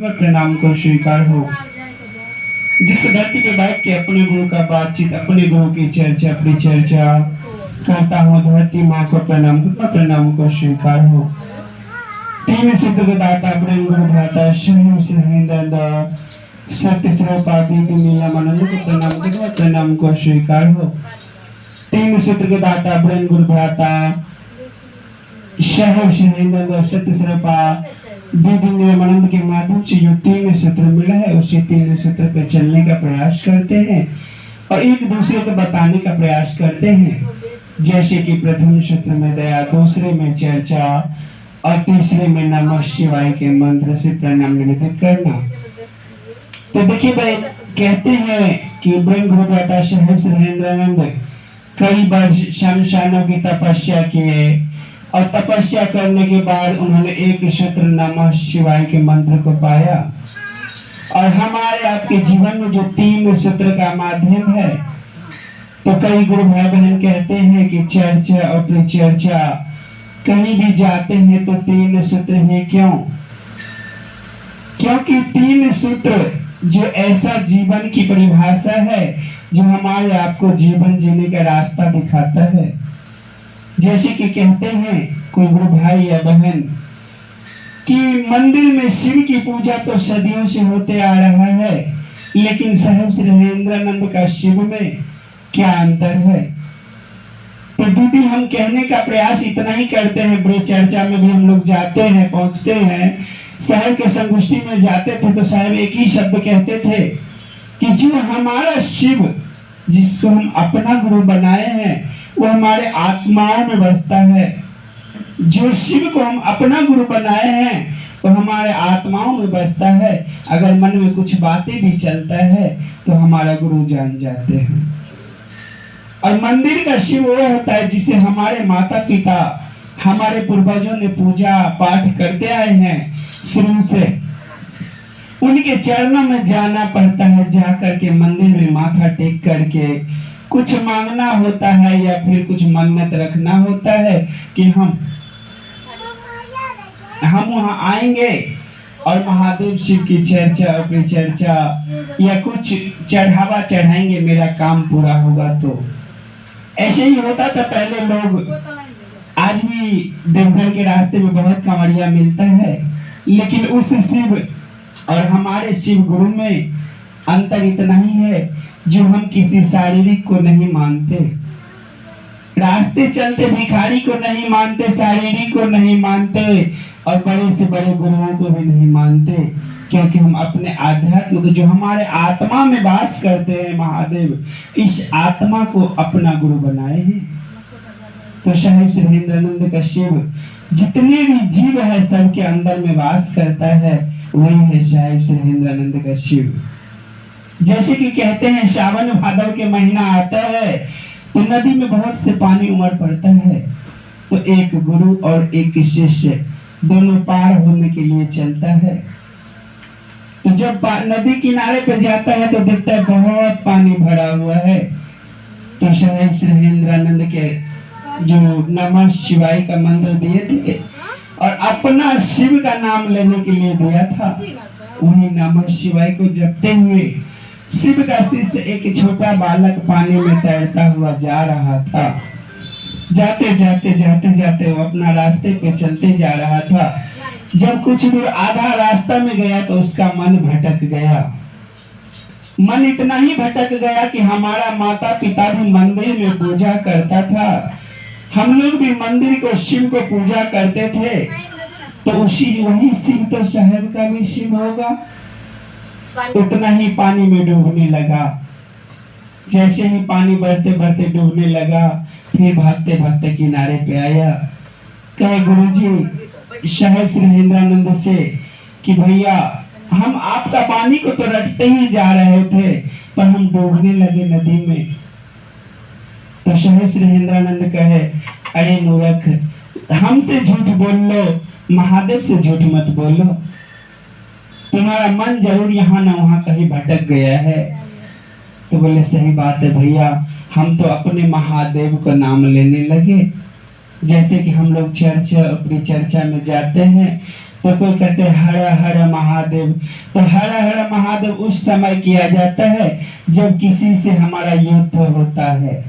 भगवत प्रणाम को स्वीकार हो। जिस धरती पे बैठ के अपने गुरु का बातचीत, अपने गुरु की चर्चा, अपनी चर्चा करता हूँ, धरती माँ को प्रणाम को स्वीकार हो। तीन सूत्र के दाता ब्रह्म गुरु भ्राता शनि सिंह सत्य स्वरूपादि नीलामानंद को प्रणाम को स्वीकार हो। तीन सूत्र के दाता ब्रह्म गुरु भ्राता शहर सिंह सत्य स्वरूपा दीदी नीलामानंद के माध्यम से जो तीन सूत्र मिला है उसी तीन सूत्र पे चलने का प्रयास करते हैं और एक दूसरे को बताने का प्रयास करते हैं। जैसे कि प्रथम सूत्र में दया, दूसरे में चर्चा और तीसरे में नमः शिवाय के मंत्र से प्रणाम निवेदित करना। तो देखिए भाई, कहते हैं कि ब्रह्म गुरु भ्राता शहर सुरेंद्रानंद कई बार शमशानों की तपस्या किए और तपस्या करने के बाद उन्होंने एक सूत्र नमः शिवाय के मंत्र को पाया। और हमारे आपके जीवन में जो तीन सूत्र का माध्यम है, तो कई गुरु भाई बहन कहते हैं कि चर्चा और परिचर्चा कहीं भी जाते हैं तो तीन सूत्र ही क्यों? क्योंकि तीन सूत्र जो ऐसा जीवन की परिभाषा है जो हमारे आपको जीवन जीने का रास्ता दिखाता है। जैसे कि कहते हैं कोई गुरु भाई या बहन कि मंदिर में शिव की पूजा तो सदियों से होते आ रहा है, लेकिन साहिब श्री हरेंद्रानंद का शिव में क्या अंतर है? तो दीदी, हम कहने का प्रयास इतना ही करते हैं। बड़ी चर्चा में भी हम लोग जाते हैं, पहुंचते हैं, साहब के संगोष्ठी में जाते थे तो साहब एक ही शब्द कहते थे कि जो हमारा शिव, जिसको हम अपना गुरु बनाए हैं, वो हमारे आत्माओं में बसता है। जो शिव को हम अपना गुरु बनाए हैं वो हमारे आत्माओं में बसता है। अगर मन में कुछ बातें भी चलता है तो हमारा गुरु जान जाते हैं। और मंदिर का शिव वो होता है जिसे हमारे माता पिता, हमारे पूर्वजों ने पूजा पाठ करते आए हैं शुरू से। उनके चरणों में जाना पड़ता है, जा करके मंदिर में माथा टेक करके कुछ मांगना होता है या फिर कुछ मन्नत रखना होता है कि हम वहां आएंगे और महादेव शिव की चर्चा और परिचर्चा या कुछ चढ़ावा चढ़ाएंगे, मेरा काम पूरा होगा। तो ऐसे ही होता था पहले लोग। आज भी देवघर के रास्ते में बहुत कांवड़िया मिलता है, लेकिन उस शिव और हमारे शिव गुरु में अंतर इतना ही है जो हम किसी शारीरिक को नहीं मानते, रास्ते चलते भिखारी को नहीं मानते, शारीरिक को नहीं मानते और बड़े से बड़े गुरुओं को भी नहीं मानते, क्योंकि हम अपने आध्यात्म को, जो हमारे आत्मा में वास करते हैं महादेव, इस आत्मा को अपना गुरु बनाए हैं। तो साहिब श्री हरेंद्रानंद का शिव जितने भी जीव है सबके अंदर में वास करता है, वही है साहिब श्री हरेंद्रानंद का शिव। जैसे कि कहते हैं सावन भादव के महीना आता है तो नदी में बहुत से पानी उमड़ पड़ता है, तो एक गुरु और एक शिष्य दोनों पार होने के लिए चलता है। तो जब नदी किनारे पर जाता है तो देखता है बहुत पानी भरा हुआ है। तो साहिब श्री हरेंद्रानंद के जो नमः शिवाय का मंत्र दिए थे और अपना शिव का नाम लेने के लिए दिया था, वही नमः शिवाय को जपते हुए शिव का शिष्य एक छोटा बालक पानी में तैरता हुआ जा रहा था। जाते जाते वो अपना रास्ते पे चलते जा रहा था। जब कुछ दूर आधा रास्ता में गया तो उसका मन भटक गया। मन इतना ही भटक गया कि हमारा माता पिता भी मंदिर में पूजा करता था, हम लोग भी मंदिर को शिव को पूजा करते थे, तो वही शिव तो साहब का भी शिव होगा। उतना ही पानी में डूबने लगा। जैसे ही पानी बढ़ते बढ़ते डूबने लगा, फिर भागते भागते किनारे पे आया। कहे गुरुजी साहिब श्री हरेंद्रानंद से कि भैया, हम आपका पानी को तो रटते ही जा रहे थे पर हम डूबने लगे नदी में। तो साहिब श्री हरेंद्रानंद कहे, अरे मूर्ख, हमसे झूठ बोल लो, महादेव से झूठ मत बोलो। तुम्हारा मन जरूर यहाँ न वहाँ कहीं भटक गया है। तो बोले सही बात है भैया, हम तो अपने महादेव का नाम लेने लगे जैसे कि हम लोग चर्चा अपनी चर्चा में जाते हैं तो कोई कहते हैं हर हर महादेव। तो हर हर महादेव उस समय किया जाता है जब किसी से हमारा युद्ध होता है,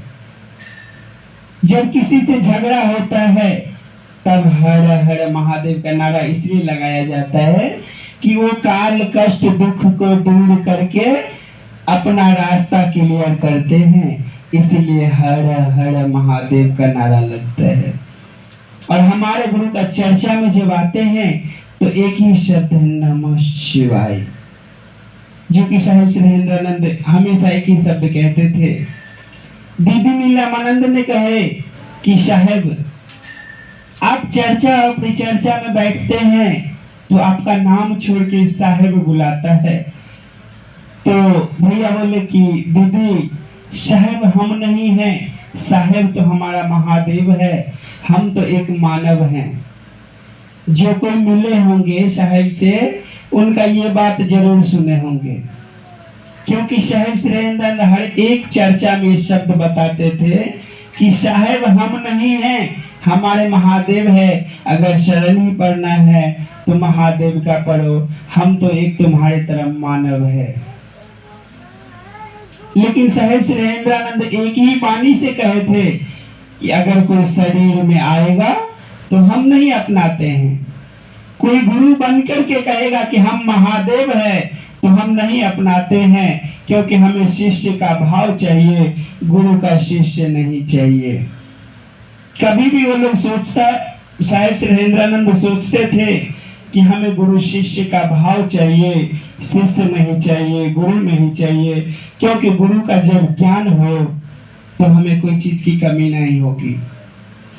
जब किसी से झगड़ा होता है, तब हर हर महादेव का नारा इसलिए लगाया जाता है कि वो काल कष्ट दुख को दूर करके अपना रास्ता क्लियर करते हैं, इसलिए हर हर महादेव का नारा लगता है। और हमारे गुरु का चर्चा में जब आते हैं तो एक ही शब्द है नमः शिवाय, जो कि साहिब सुरेंद्रानंद हमेशा एक ही शब्द कहते थे। दीदी नीलामानंद ने कहे कि साहेब आप चर्चा और परिचर्चा में बैठते हैं तो आपका नाम छोड़ के साहेब बुलाता है। तो भैया बोले कि दीदी साहेब हम नहीं हैं, साहेब तो हमारा महादेव है, हम तो एक मानव हैं। जो कोई मिले होंगे साहेब से उनका ये बात जरूर सुने होंगे, क्योंकि साहेब सुरेंद्रानंद हर एक चर्चा में शब्द बताते थे कि साहेब हम नहीं हैं, हमारे महादेव है। अगर शरण ही पढ़ना है तो महादेव का पढ़ो, हम तो एक तुम्हारे तरह मानव है। लेकिन साहेब सुरेंद्रानंद एक ही वाणी से कहे थे कि अगर कोई शरीर में आएगा तो हम नहीं अपनाते हैं। कोई गुरु बनकर के कहेगा कि हम महादेव है तो हम नहीं अपनाते हैं, क्योंकि हमें शिष्य का भाव चाहिए, गुरु का शिष्य नहीं चाहिए। कभी भी वो लोग साहिब सुरेंद्रानंद सोचते थे कि हमें गुरु शिष्य का भाव चाहिए, शिष्य नहीं चाहिए, गुरु नहीं चाहिए, क्योंकि गुरु का जब ज्ञान हो तो हमें कोई चीज की कमी नहीं होगी,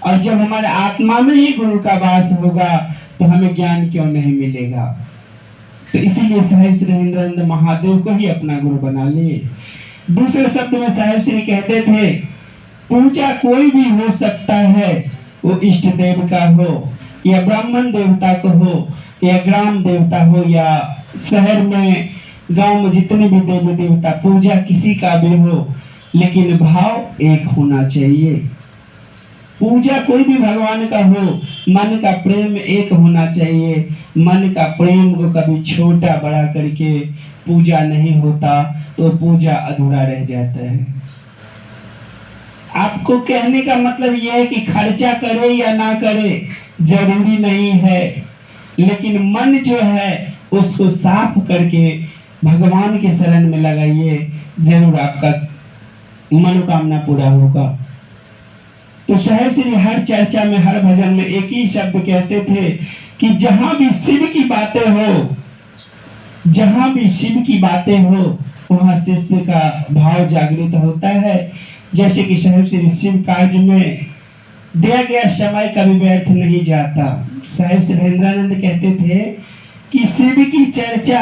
और जब हमारे आत्मा में ही गुरु का वास होगा तो हमें ज्ञान क्यों नहीं मिलेगा। तो इसीलिए साहिब सुरेंद्रानंद महादेव को ही अपना गुरु बना लिए। दूसरे शब्द में साहिब श्री कहते थे पूजा कोई भी हो सकता है, वो इष्ट देव का हो या ब्राह्मण देवता को हो या ग्राम देवता हो या शहर में गांव में जितने भी देवी देवता, पूजा किसी का भी हो, लेकिन भाव एक होना चाहिए। पूजा कोई भी भगवान का हो, मन का प्रेम एक होना चाहिए। मन का प्रेम को कभी छोटा बड़ा करके पूजा नहीं होता तो पूजा अधूरा रह जाता है। आपको कहने का मतलब यह है कि खर्चा करे या ना करे जरूरी नहीं है, लेकिन मन जो है उसको साफ करके भगवान के शरण में लगाइए, जरूर आपका मनोकामना पूरा होगा। तो साहिब श्री हर चर्चा में हर भजन में एक ही शब्द कहते थे कि जहां भी शिव की बातें हो, जहां भी शिव की बातें हो वहां शिष्य का भाव जागृत होता है। जैसे कि साहिब श्री शिव कार्य में दिया गया समय कभी व्यर्थ नहीं जाता। साहिब सुरेंद्रानंद कहते थे कि शिव की चर्चा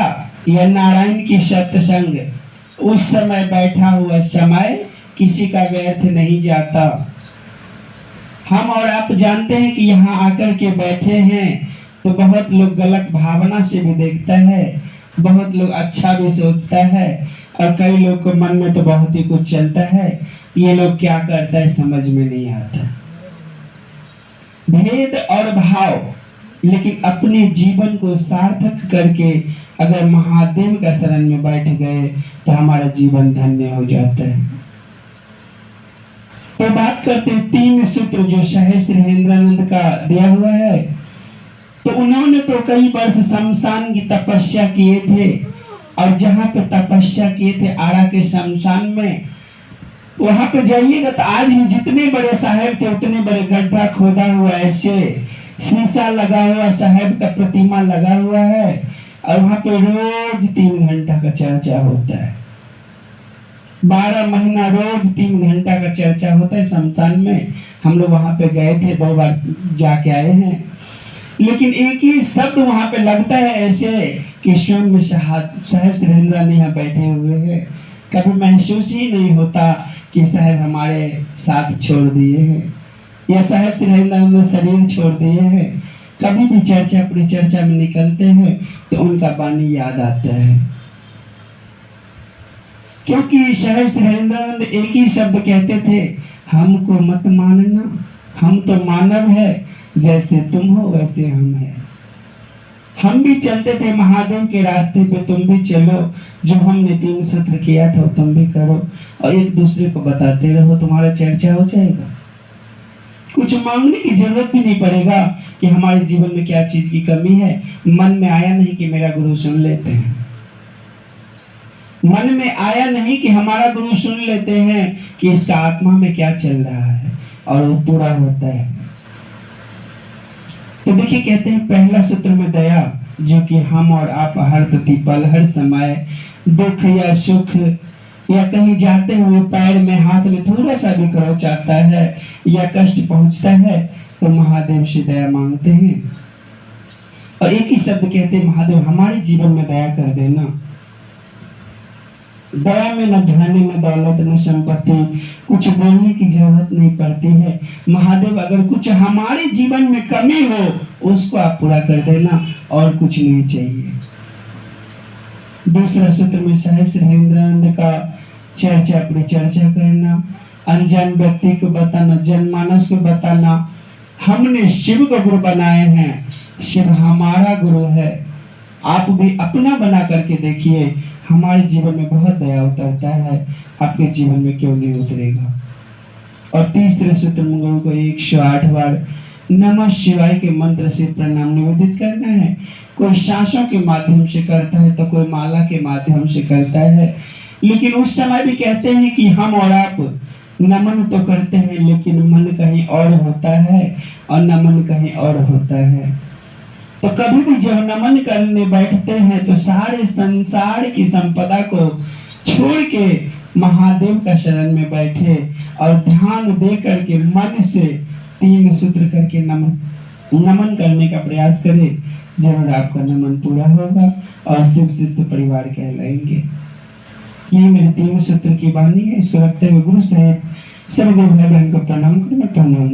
या नारायण की सत्संग उस समय बैठा हुआ समय किसी का व्यर्थ नहीं जाता। हम और आप जानते हैं कि यहाँ आकर के बैठे हैं तो बहुत लोग गलत भावना से भी देखता है, बहुत लोग अच्छा भी सोचता है, और कई लोग को मन में तो बहुत ही कुछ चलता है, ये लोग क्या करता है समझ में नहीं आता। भेद और भाव, लेकिन अपने जीवन को सार्थक करके अगर महादेव का शरण में बैठ गए तो हमारा जीवन धन्य हो जाता है। तो बात करते हैं तीन सूत्र जो साहिब सुरेंद्रानंद का दिया हुआ है। तो उन्होंने तो कई वर्ष शमशान की तपस्या किए थे, और जहाँ पे तपस्या किए थे आरा के शमशान में, वहां पे जाइएगा तो आज भी जितने बड़े साहेब थे उतने बड़े गड्ढा खोदा हुआ, ऐसे शीशा लगा हुआ, साहेब का प्रतिमा लगा हुआ है, और वहां पे रोज 3 घंटा का चर्चा होता है। 12 महीना रोज 3 घंटा का चर्चा होता है शमशान में। हम लोग वहां पे गए थे, 2 बार जाके आए हैं, लेकिन एक ही शब्द वहां पे लगता है ऐसे कि स्वयं में साहिब सुरेंद्रानंद यहाँ बैठे हुए हैं। कभी महसूस ही नहीं होता कि साहिब हमारे साथ छोड़ दिए हैं या साहिब सुरेंद्रानंद ने शरीर छोड़ दिए हैं। कभी भी चर्चा परिचर्चा में निकलते हैं तो उनका वाणी याद आता है, क्योंकि साहिब सुरेंद्रानंद एक ही शब्द कहते थे, हमको मत मानना, हम तो मानव है, जैसे तुम हो वैसे हम हैं। हम भी चलते थे महादेव के रास्ते पे, तुम भी चलो। जो हमने 3 सूत्र किया था तुम भी करो, और एक दूसरे को बताते रहो, तुम्हारा चर्चा हो जाएगा। कुछ मांगने की जरूरत भी नहीं पड़ेगा कि हमारे जीवन में क्या चीज की कमी है। मन में आया नहीं कि मेरा गुरु सुन लेते हैं, मन में आया नहीं कि हमारा गुरु सुन लेते हैं कि इसका आत्मा में क्या चल रहा है, और वो पूरा होता है। तो देखिए, कहते हैं पहला सूत्र में दया, जो कि हम और आप हर प्रतिपल हर समय दुख या सुख या कहीं जाते हुए पैर में हाथ में थोड़ा सा भी खरोच आता है या कष्ट पहुंचता है तो महादेव से दया मांगते हैं, और एक ही शब्द कहते हैं, महादेव हमारे जीवन में दया कर देना। दया में न धन न दौलत न संपत्ति, कुछ बोलने की जरूरत नहीं पड़ती है। महादेव अगर कुछ हमारे जीवन में कमी हो उसको आप पूरा कर देना, और कुछ नहीं चाहिए। दूसरा सूत्र में साहिब श्री हरेंद्रानंद का चर्चा अपनी चर्चा करना, अनजान व्यक्ति को बताना, जनमानस को बताना। हमने शिव को गुरु बनाए हैं, शिव हमारा गुरु है, आप भी अपना बना करके देखिए, हमारे जीवन में बहुत दया उतरता है, आपके जीवन में क्यों नहीं उतरेगा। और तीसरे सूत्र मंगल को 108 बार नमः शिवाय के मंत्र से प्रणाम निवेदित करना है। कोई सांसों के माध्यम से करता है तो कोई माला के माध्यम से करता है, लेकिन उस समय भी कहते हैं कि हम और आप नमन तो करते हैं लेकिन मन कहीं और होता है और नमन कहीं और होता है। तो कभी भी जब नमन करने बैठते हैं तो सारे संसार की संपदा को छोड़ के महादेव का शरण में बैठे और ध्यान दे करके मन से 3 सूत्र करके नमन करने का प्रयास करें। जरूर आपका नमन पूरा होगा और शिव शिष्य परिवार कहलाएंगे। ये मेरे 3 सूत्र की वाणी है। इसको रखते हुए गुरु साहेब सभी भाई बहन को प्रणाम करना।